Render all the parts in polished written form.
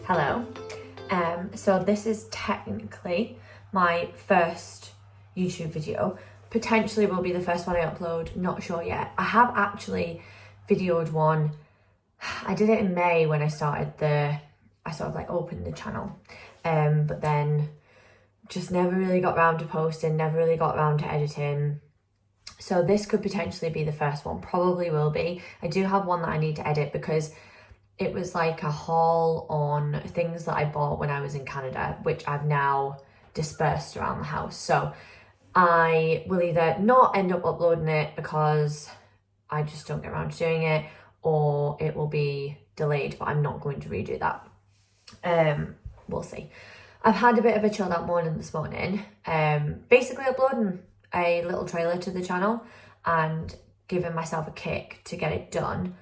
Hello. So this is technically my first YouTube video. Potentially will be the first one I upload, not sure yet. I have actually videoed one. I did it in May when I started I sort of like opened the channel. But then just never really got around to posting, never really got around to editing. So this could potentially be the first one, probably will be. I do have one that I need to edit because it was like a haul on things that I bought when I was in Canada, which I've now dispersed around the house. So I will either not end up uploading it because I just don't get around to doing it, or it will be delayed, but I'm not going to redo that. We'll see. I've had a bit of a chilled out morning this morning, basically uploading a little trailer to the channel and giving myself a kick to get it done.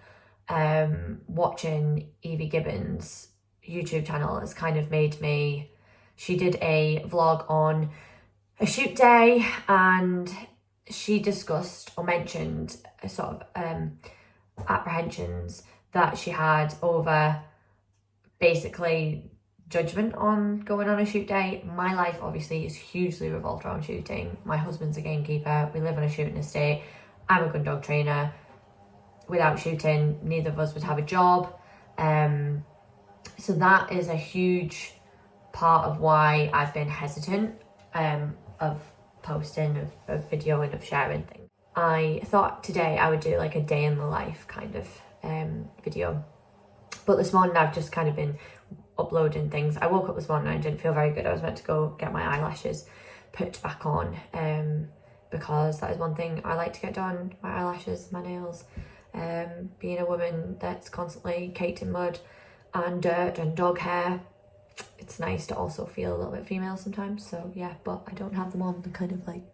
Watching Evie Gibbons' YouTube channel has kind of made me, she did a vlog on a shoot day and she discussed or mentioned a sort of apprehensions that she had over basically judgment on going on a shoot day. My life obviously is hugely revolved around shooting. My husband's a gamekeeper, we live on a shooting estate, I'm a gundog trainer. Without shooting, neither of us would have a job. So that is a huge part of why I've been hesitant of posting, of videoing, of sharing things. I thought today I would do like a day in the life kind of video. But this morning I've just kind of been uploading things. I woke up this morning and I didn't feel very good. I was meant to go get my eyelashes put back on because that is one thing I like to get done, my eyelashes, my nails. Being a woman that's constantly caked in mud and dirt and dog hair, it's nice to also feel a little bit female sometimes. So yeah, but I don't have them on. They're kind of like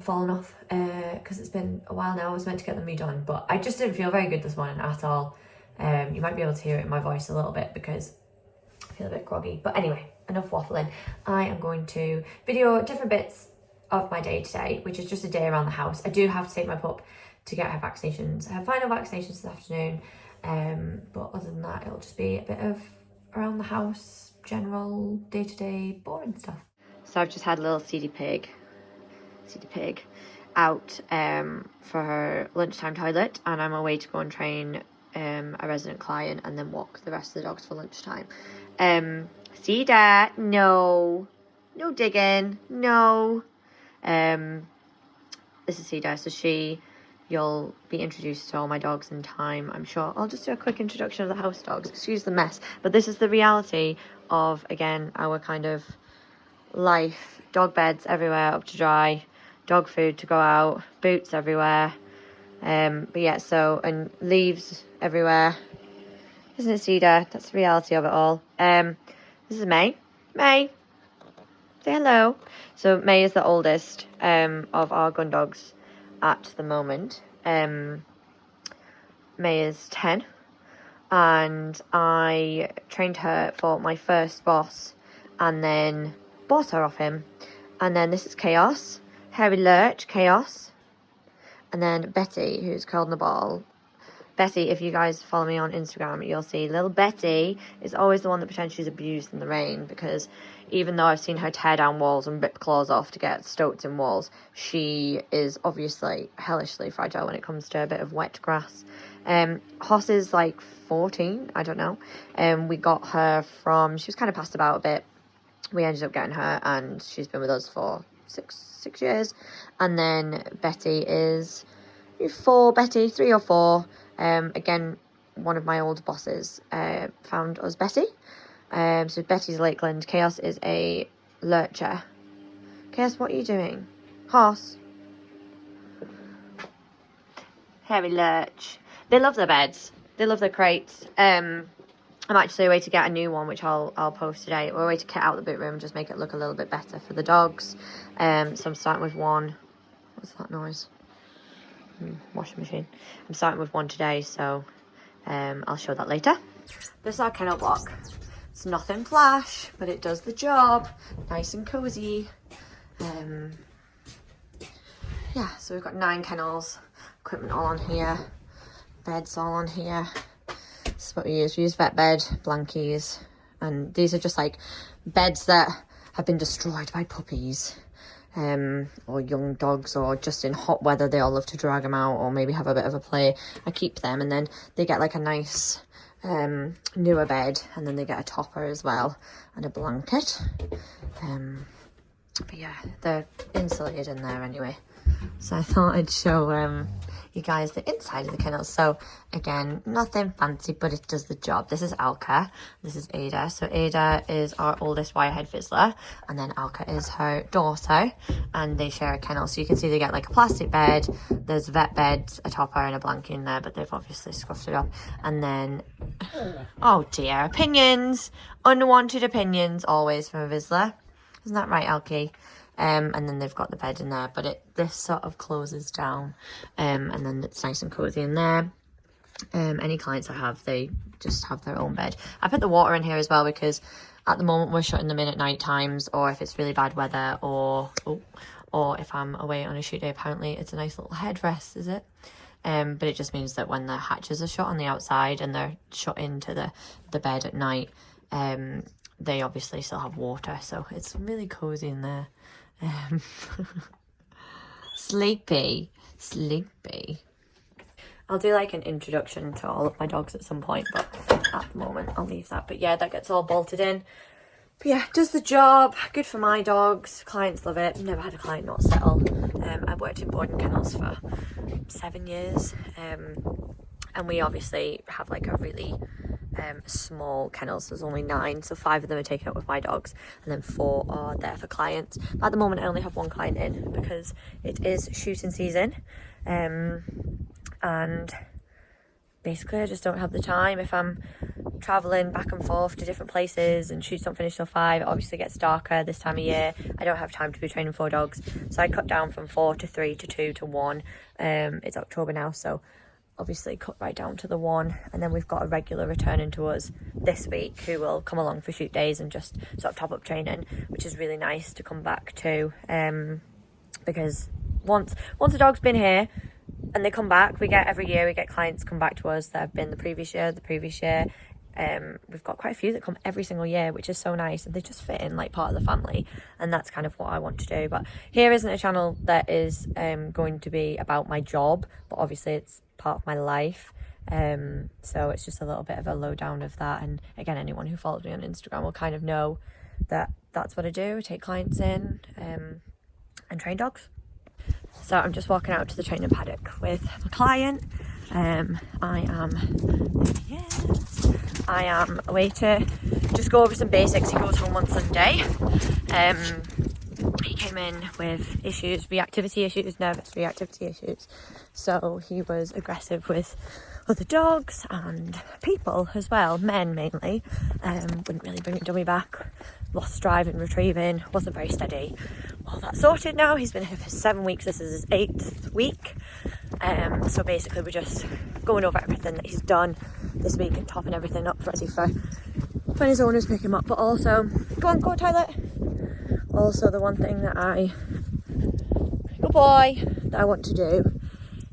falling off because it's been a while now. I was meant to get them redone, but I just didn't feel very good this morning at all. You might be able to hear it in my voice a little bit because I feel a bit groggy. But anyway, enough waffling. I am going to video different bits of my day today, which is just a day around the house. I do have to take my pup to get her vaccinations, her final vaccinations this afternoon. But other than that, it'll just be a bit of around the house, general day-to-day boring stuff. So I've just had a little CD pig out for her lunchtime toilet, and I'm away to go and train a resident client and then walk the rest of the dogs for lunchtime. Cedar, no digging, no. This is Cedar, so you'll be introduced to all my dogs in time, I'm sure. I'll just do a quick introduction of the house dogs. Excuse the mess, but this is the reality of, again, our kind of life. Dog beds everywhere up to dry, dog food to go out, boots everywhere. But yeah, so, and leaves everywhere. Isn't it, Cedar? That's the reality of it all. This is May. May, say hello. So May is the oldest of our gun dogs at the moment. May is 10, and I trained her for my first boss and then bought her off him. And then this is Chaos, Hairy Lurch, Chaos, and then Betty, who's curled in the ball. Betty, if you guys follow me on Instagram, you'll see little Betty is always the one that potentially is abused in the rain, because even though I've seen her tear down walls and rip claws off to get stoked in walls, she is obviously hellishly fragile when it comes to a bit of wet grass. Hoss is like 14, I don't know. We got her from, she was kind of passed about a bit. We ended up getting her and she's been with us for six years. And then Betty is 3 or 4. Again, one of my old bosses found us Betty. So Betty's Lakeland. Chaos is a lurcher. Chaos, what are you doing? Horse. Hairy Lurch. They love their beds. They love their crates. I'm actually away to get a new one, which I'll post today. We're away to kit out the boot room, just make it look a little bit better for the dogs. So I'm starting with one. What's that noise? Washing machine. I'm starting with one today, so I'll show that later. This is our kennel block. It's nothing flash, but it does the job. Nice and cozy. Yeah, so we've got 9 kennels, equipment all on here, beds all on here, is what we use. We use vet bed, blankies, and these are just like beds that have been destroyed by puppies. Or young dogs, or just in hot weather they all love to drag them out or maybe have a bit of a play. I keep them, and then they get like a nice newer bed, and then they get a topper as well and a blanket. But yeah, they're insulated in there anyway, so I thought I'd show you guys the inside of the kennels. So again, nothing fancy, but it does the job. This is Alka, this is Ada. So Ada is our oldest wirehead Vizsla, and then Alka is her daughter, and they share a kennel. So you can see they get like a plastic bed, there's vet beds, a topper and a blanket in there, but they've obviously scuffed it up. And then, oh dear, opinions, unwanted opinions always from a Vizsla. Isn't that right, Alki? And then they've got the bed in there, but this sort of closes down, and then it's nice and cozy in there. Any clients I have, they just have their own bed. I put the water in here as well because at the moment we're shutting them in at night times, or if it's really bad weather, or if I'm away on a shoot day. Apparently it's a nice little headrest, is it? But it just means that when the hatches are shut on the outside and they're shut into the bed at night, they obviously still have water, so it's really cozy in there. Sleepy. I'll do like an introduction to all of my dogs at some point, but at the moment I'll leave that. But yeah, that gets all bolted in. But yeah, does the job. Good for my dogs. Clients love it. Never had a client not settle. I've worked in boarding kennels for 7 years, and we obviously have like a really small kennels. There's only 9, so 5 of them are taken up with my dogs, and then 4 are there for clients. But at the moment I only have 1 client in because it is shooting season, and basically I just don't have the time. If I'm traveling back and forth to different places and shoots don't finish till 5, it obviously gets darker this time of year. I don't have time to be training 4 dogs, so I cut down from 4 to 3 to 2 to 1. It's October now, so obviously cut right down to the 1, and then we've got a regular returning to us this week who will come along for shoot days and just sort of top up training, which is really nice to come back to, because once a dog's been here and they come back, we get every year we get clients come back to us that have been the previous year. We've got quite a few that come every single year, which is so nice, and they just fit in like part of the family, and that's kind of what I want to do. But here isn't a channel that is going to be about my job, but obviously it's part of my life, so it's just a little bit of a lowdown of that. And again, anyone who follows me on Instagram will kind of know that that's what I do. I take clients in and train dogs. So I'm just walking out to the training paddock with my client. I am away to just go over some basics. He goes home on Sunday. He came in with issues, reactivity issues, nervous reactivity issues. So he was aggressive with other dogs and people as well, men mainly. Wouldn't really bring a dummy back. Lost driving, retrieving, wasn't very steady. All that sorted now. He's been here for 7 weeks. This is his 8th week. So basically we're just going over everything that he's done this week and topping everything up ready for when his owners pick him up. But also, go Tyler. Also, the one thing that good boy, that I want to do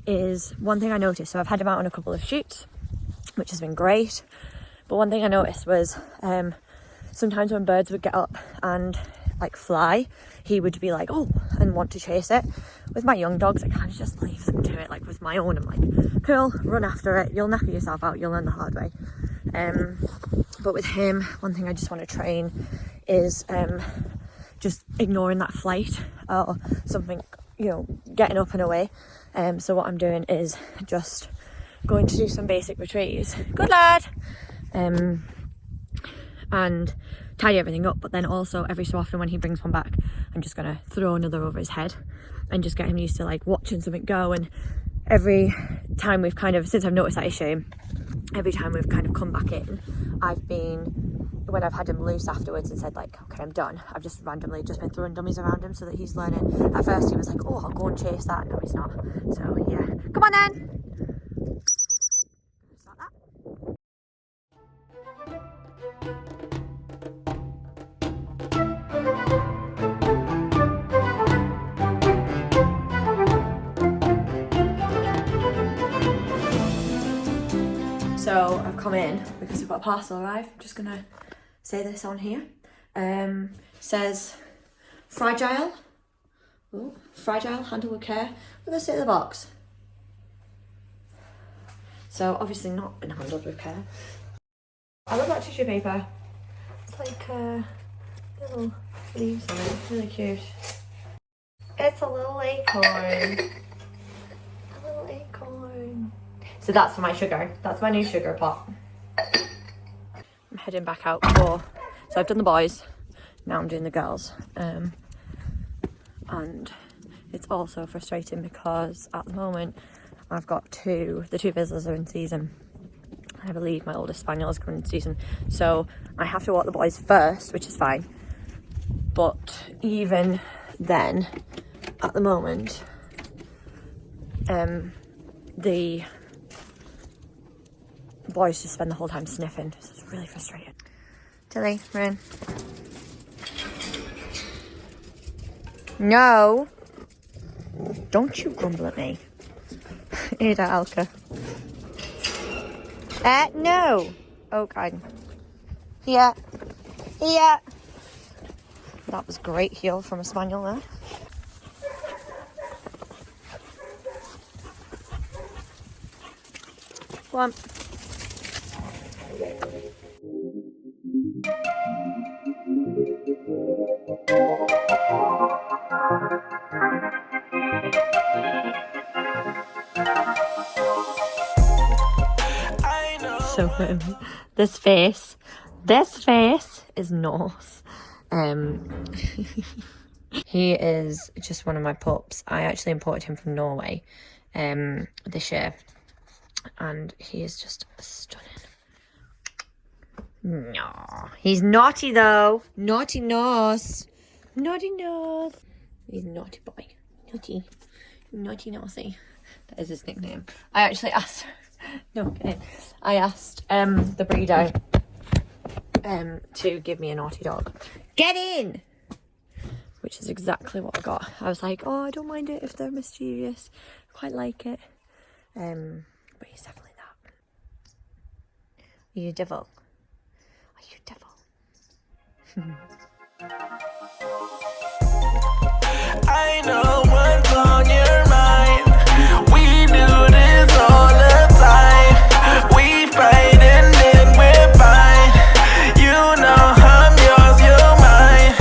is, one thing I noticed, so I've had him out on a couple of shoots, which has been great, but one thing I noticed was sometimes when birds would get up and like fly, he would be like, oh, and want to chase it. With my young dogs, I kind of just leave them to it. Like with my own, I'm like, cool, run after it, you'll knacker yourself out, you'll learn the hard way. But with him, one thing I just want to train is just ignoring that flight or something, getting up and away. So what I'm doing is just going to do some basic retrieves. Good lad! And tidy everything up, but then also every so often when he brings one back, I'm just gonna throw another over his head and just get him used to like watching something go. And every time we've since I've noticed that issue, every time we've kind of come back in, when I've had him loose afterwards and said like, okay, I'm done, I've just randomly just been throwing dummies around him so that he's learning. At first he was like, oh, I'll go and chase that, and no, he's not. So yeah, come on then. Start that. So I've come in because I've got a parcel arrive. I'm just gonna say this on here. Says fragile. Oh, fragile, handle with care. We're gonna sit in the box. So obviously not been handled with care. I love that tissue paper. It's like little leaves on it. Really cute. It's a little acorn. A little acorn. So that's for my sugar. That's my new sugar pot. I'm heading back out for. So I've done the boys. Now I'm doing the girls. And it's also frustrating because at the moment I've got the two visitors are in season. I believe my oldest spaniel is coming in season. So I have to walk the boys first, which is fine. But even then, at the moment, the boys just spend the whole time sniffing. So it's really frustrating. Tilly, we're in. No. Don't you grumble at me. Ada Alka. No. Oh, God. Yeah. Yeah. That was great heel from a spaniel there. Go on. So this face is Norse. He is just one of my pups. I actually imported him from Norway this year, and he is just stunning. No, he's naughty though. Naughty nose. Naughty nose. He's a naughty boy. Naughty. Naughty nosy. That is his nickname. I actually asked no, okay. I asked the breeder to give me a naughty dog. Get in! Which is exactly what I got. I was like, oh, I don't mind it if they're mischievous. I quite like it. But he's definitely that. Are you a devil? Are you a devil? I know what's on your mind. We do this all the time. We fight and then we're fine. You know I'm yours, you're mine.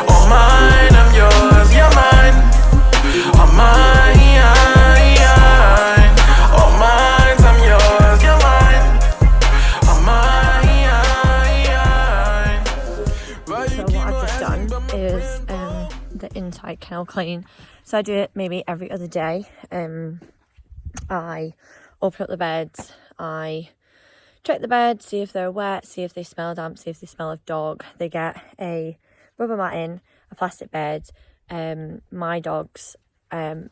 Oh mine, I'm yours, you're mine. Oh mine, oh mine, I'm yours, you're mine. Oh mine. So what I've just done is the inside kennel clean. So I do it maybe every other day. I open up the beds, I check the beds, see if they're wet, see if they smell damp, see if they smell of dog. They get a rubber matting, a plastic bed. My dogs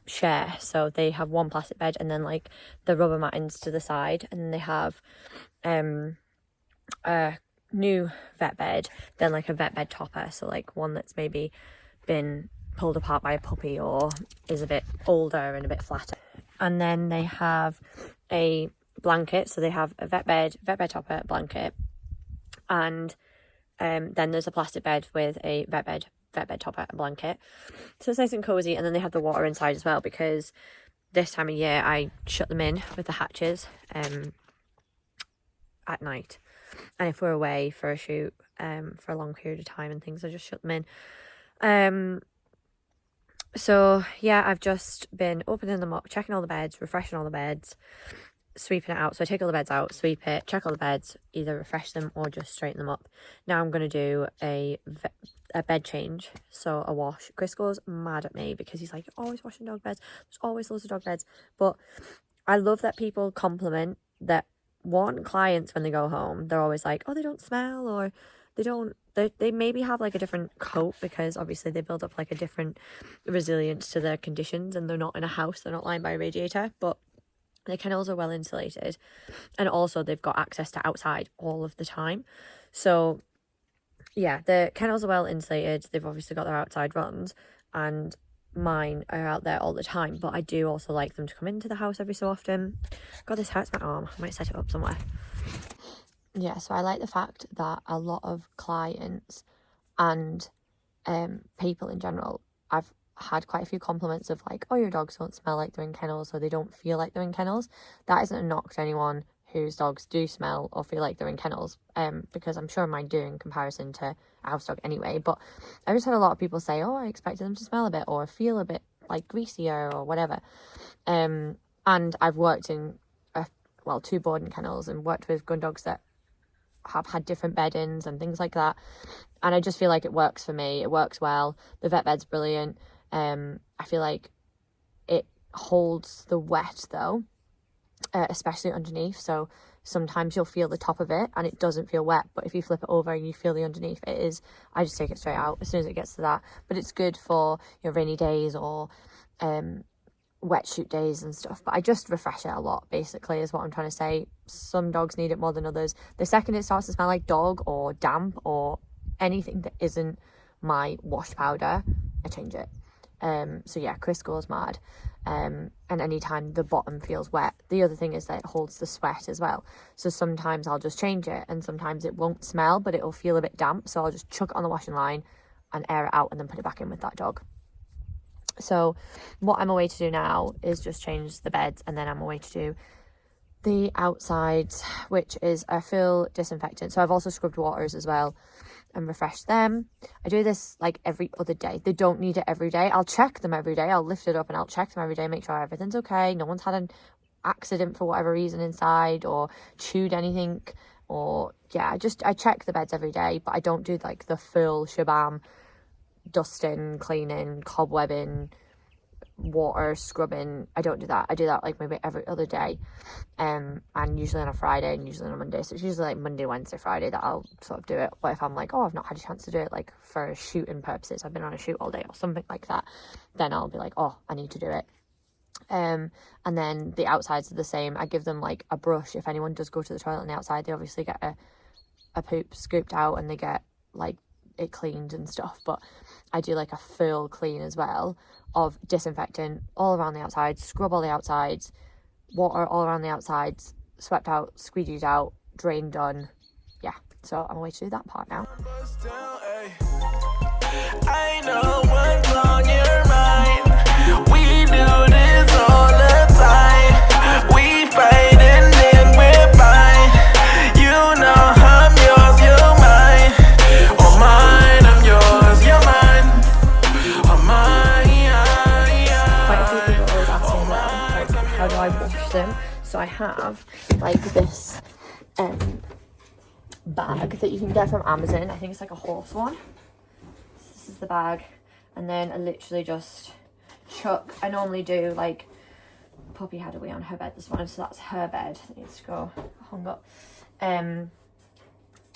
share, so they have one plastic bed and then like the rubber mattings to the side, and then they have a new vet bed, then like a vet bed topper, so like one that's maybe been pulled apart by a puppy or is a bit older and a bit flatter. And then they have a blanket, so they have a vet bed topper, blanket, and then there's a plastic bed with a vet bed topper and blanket. So it's nice and cozy. And then they have the water inside as well, because this time of year I shut them in with the hatches at night, and if we're away for a shoot for a long period of time and things, I just shut them in. So yeah, I've just been opening them up, checking all the beds, refreshing all the beds, sweeping it out. So I take all the beds out, sweep it, check all the beds, either refresh them or just straighten them up. Now I'm going to do a bed change, so a wash. Chris goes mad at me because he's like, you're always washing dog beds, there's always loads of dog beds. But I love that people compliment that. One, clients when they go home, they're always like, oh, they don't smell, or they maybe have like a different coat, because obviously they build up like a different resilience to their conditions, and they're not in a house, they're not lying by a radiator, but the kennels are well insulated, and also they've got access to outside all of the time. So yeah, the kennels are well insulated, they've obviously got their outside runs, and mine are out there all the time, but I do also like them to come into the house every so often. God, this hurts my arm. I might set it up somewhere. Yeah, so I like the fact that a lot of clients and people in general, I've had quite a few compliments of like, oh, your dogs don't smell like they're in kennels, or they don't feel like they're in kennels. That isn't a knock to anyone whose dogs do smell or feel like they're in kennels, because I'm sure mine do in comparison to a house dog anyway. But I just had a lot of people say, oh, I expected them to smell a bit or feel a bit like greasier or whatever. And I've worked in 2 boarding kennels and worked with gun dogs that have had different bed-ins and things like that, and I just feel like it works for me. It works well. The vet bed's brilliant. I feel like it holds the wet though, especially underneath, so sometimes you'll feel the top of it and it doesn't feel wet, but if you flip it over and you feel the underneath, it is. I just take it straight out as soon as it gets to that. But it's good for your rainy days or wet shoot days and stuff. But I just refresh it a lot, basically, is what I'm trying to say. Some dogs need it more than others. The second it starts to smell like dog or damp or anything that isn't my wash powder, I change it. So yeah, Chris goes mad. And anytime the bottom feels wet. The other thing is that it holds the sweat as well, so sometimes I'll just change it, and sometimes it won't smell but it'll feel a bit damp, so I'll just chuck it on the washing line and air it out and then put it back in with that dog. So what I'm away to do now is just change the beds, and then I'm away to do the outsides, which is a full disinfectant. So I've also scrubbed waters as well and refreshed them. I do this like every other day. They don't need it every day. I'll check them every day. I'll lift it up and I'll check them every day, make sure everything's okay. No one's had an accident for whatever reason inside or chewed anything, or yeah, I check the beds every day, but I don't do like the full shabam, dusting, cleaning, cobwebbing, water scrubbing. I don't do that. I do that like maybe every other day, and usually on a Friday and usually on a Monday. So it's usually like Monday, Wednesday, Friday that I'll sort of do it. But if I'm like, oh, I've not had a chance to do it like for shooting purposes, I've been on a shoot all day or something like that, then I'll be like, oh, I need to do it. And then the outsides are the same. I give them like a brush. If anyone does go to the toilet on the outside, they obviously get a poop scooped out and they get like it cleaned and stuff, but I do like a full clean as well of disinfectant all around the outsides, scrub all the outsides, water all around the outsides, swept out, squeegeed out, drain done. Yeah, so I'm away to do that part now. I know what's on your mind. We do this all the time. We fight and then we're fine. You know I'm yours, you're mine. Oh mine, I'm yours, you're mine. Oh mine. Quite a few people always ask me like, how do I wash them? So I have like this bag that you can get from Amazon. I think it's like a horse one. This is the bag, and then I literally just chuck. I normally do like, Puppy had a wee on her bed this morning, so that's her bed. It needs to go hung up. I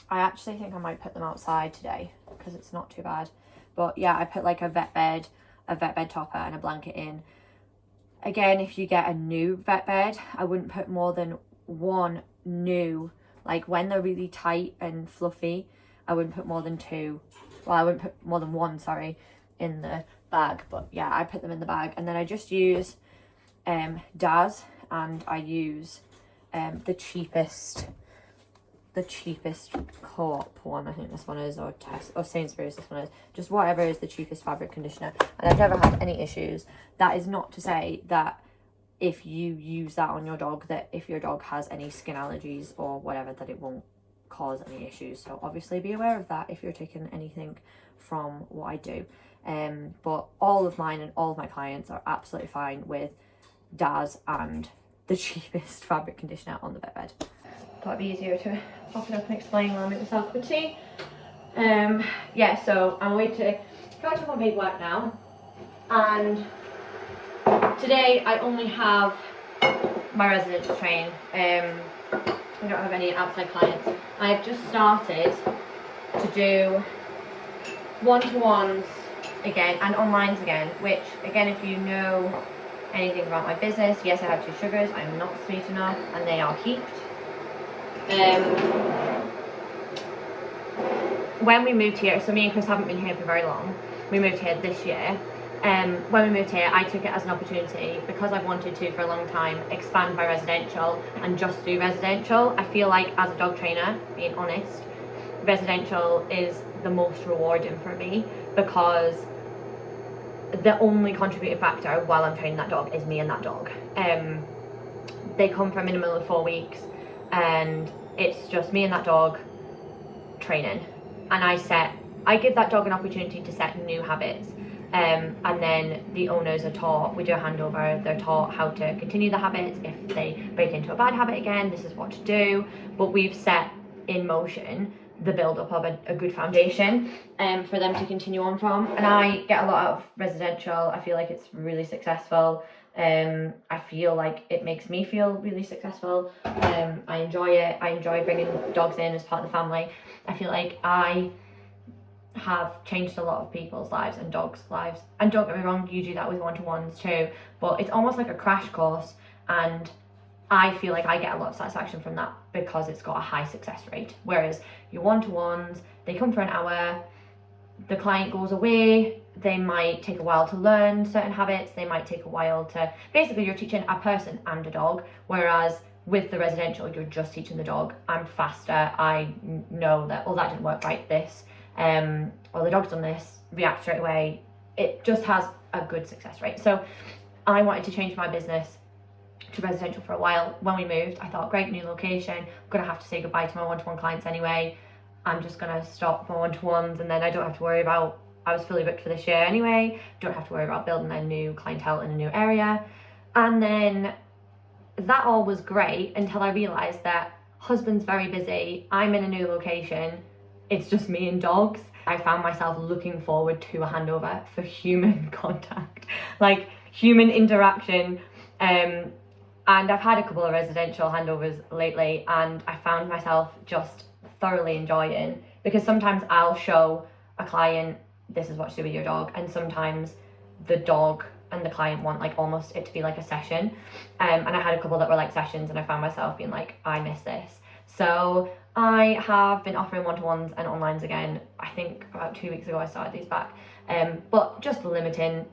actually think I might put them outside today because it's not too bad. But yeah, I put like a vet bed topper and a blanket in. Again, if you get a new vet bed, I wouldn't put more than one new, like when they're really tight and fluffy, I wouldn't put more than two. Well, I wouldn't put more than one, sorry, in the bag. But yeah, I put them in the bag. And then I just use Daz, and I use the cheapest Co-op one, I think this one is, or Sainsbury's this one is, just whatever is the cheapest fabric conditioner, and I've never had any issues. That is not to say that if you use that on your dog, that if your dog has any skin allergies or whatever, that it won't cause any issues. So obviously be aware of that if you're taking anything from what I do. But all of mine and all of my clients are absolutely fine with Daz and the cheapest fabric conditioner on the vet bed. Thought it'd be easier to open up and explain while I make myself a cup of tea. Yeah, so I'm away to catch up on paid work now, and today I only have my residents to train. I don't have any outside clients. I've just started to do one-to-ones again and onlines again, which again, if you know anything about my business, yes, I have 2 sugars. I'm not sweet enough and they are heaped. When we moved here, so me and Chris haven't been here for very long. We moved here this year, when we moved here, I took it as an opportunity, because I've wanted to for a long time, expand my residential and just do residential. I feel like as a dog trainer, being honest, residential is the most rewarding for me, because the only contributing factor while I'm training that dog is me and that dog. They come for a minimum of 4 weeks, and it's just me and that dog training, and I give that dog an opportunity to set new habits, and then the owners are taught, we do a handover, they're taught how to continue the habits. If they break into a bad habit again, this is what to do, but we've set in motion the build-up of a good foundation for them to continue on from. And I get a lot out of residential. I feel like it's really successful. I feel like it makes me feel really successful. I enjoy it. I enjoy bringing dogs in as part of the family. I feel like I have changed a lot of people's lives and dogs' lives. And don't get me wrong, you do that with one-to-ones too, but it's almost like a crash course, and I feel like I get a lot of satisfaction from that because it's got a high success rate. Whereas your one-to-ones, they come for an hour, the client goes away, they might take a while to learn certain habits, they might take a while to, basically you're teaching a person and a dog, whereas with the residential, you're just teaching the dog. I'm faster, I know that, oh, that didn't work right, this, or the dog's done this, react straight away. It just has a good success rate. So I wanted to change my business to residential for a while. When we moved, I thought, great, new location, I'm gonna have to say goodbye to my one-to-one clients anyway. I'm just gonna stop my one-to-ones, and then I don't have to worry about, I was fully booked for this year anyway, don't have to worry about building a new clientele in a new area. And then that all was great until I realized that husband's very busy, I'm in a new location, it's just me and dogs. I found myself looking forward to a handover for human contact, like human interaction. And I've had a couple of residential handovers lately, and I found myself just thoroughly enjoying, because sometimes I'll show a client, this is what to do with your dog, and sometimes the dog and the client want like almost it to be like a session. And I had a couple that were like sessions, and I found myself being like, I miss this. So I have been offering one-to-ones and onlines again. I think about 2 weeks ago I started these back, but just limiting.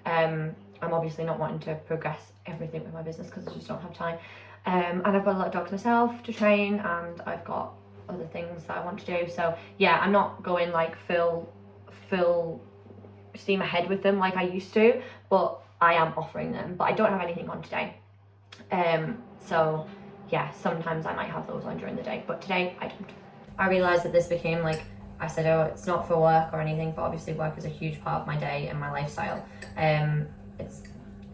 I'm obviously not wanting to progress everything with my business because I just don't have time. And I've got a lot of dogs myself to train, and I've got other things that I want to do. So yeah, I'm not going like full steam ahead with them like I used to, but I am offering them, but I don't have anything on today. So yeah, sometimes I might have those on during the day, but today I don't. I realised that this became like, I said, oh, it's not for work or anything, but obviously work is a huge part of my day and my lifestyle.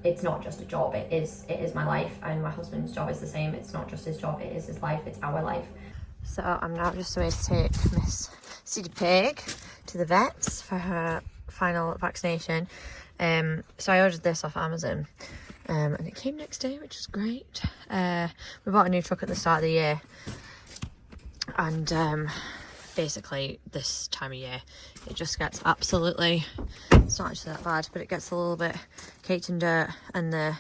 It's not just a job, it is my life, and my husband's job is the same. It's not just his job, it is his life, it's our life. So I'm now just away to take Miss Cedar Pig to the vets for her final vaccination. So I ordered this off Amazon, and it came next day, which is great. We bought a new truck at the start of the year, and basically this time of year it just gets absolutely, it's not actually that bad, but it gets a little bit caked in dirt, and the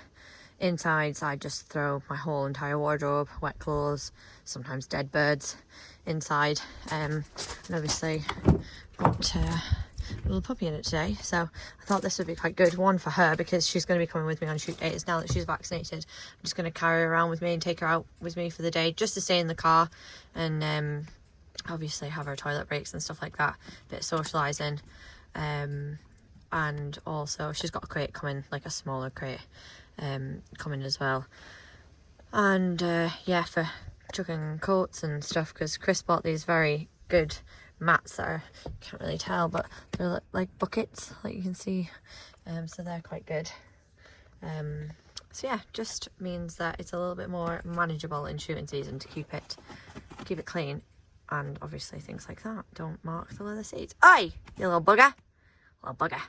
insides I just throw my whole entire wardrobe, wet clothes, sometimes dead birds inside, and obviously got a little puppy in it today, so I thought this would be quite good. One, for her, because she's going to be coming with me on shoot days now that she's vaccinated. I'm just going to carry her around with me and take her out with me for the day, just to stay in the car, and obviously have her toilet breaks and stuff like that, a bit of socialising, and also she's got a crate coming, like a smaller crate coming as well. And yeah, for chucking coats and stuff, because Chris bought these very good mats that are, you can't really tell, but they're like buckets, like you can see, so they're quite good. So yeah, just means that it's a little bit more manageable in shooting season to keep it clean, and obviously things like that don't mark the leather seats. Oi, you little bugger, little bugger.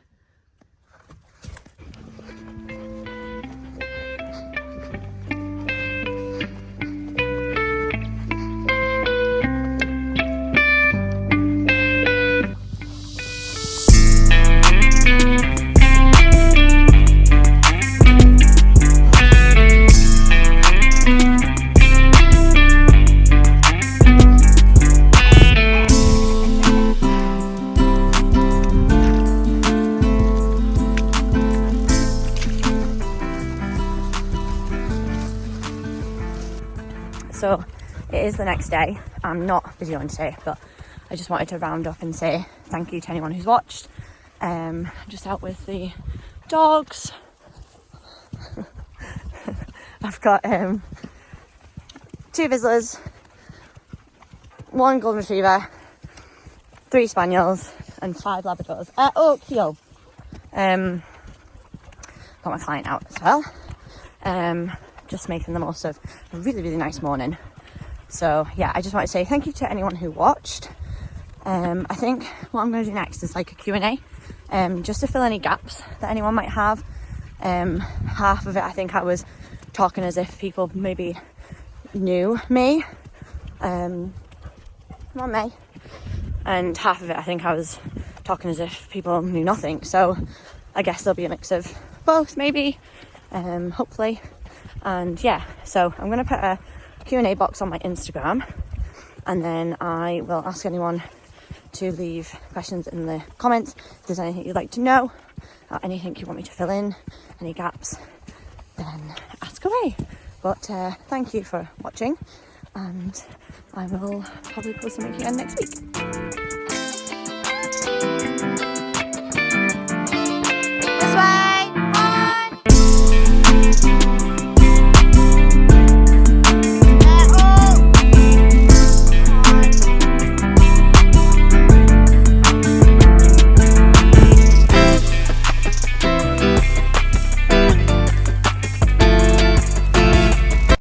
is the next day. I'm not videoing today, but I just wanted to round up and say thank you to anyone who's watched. Just out with the dogs. I've got 2 Vizslas, 1 golden retriever, 3 spaniels and 5 labradors. Oh, Kyo. Got my client out as well. Just making the most of a really, really nice morning. So yeah, I just want to say thank you to anyone who watched. I think what I'm going to do next is like a Q&A, just to fill any gaps that anyone might have. Half of it I think I was talking as if people maybe knew me. Come on, May. And half of it I think I was talking as if people knew nothing. So I guess there'll be a mix of both maybe, hopefully. And yeah, so I'm going to put a Q&A box on my Instagram, and then I will ask anyone to leave questions in the comments. If there's anything you'd like to know, or anything you want me to fill in, any gaps, then ask away. But thank you for watching, and I will probably post something again next week.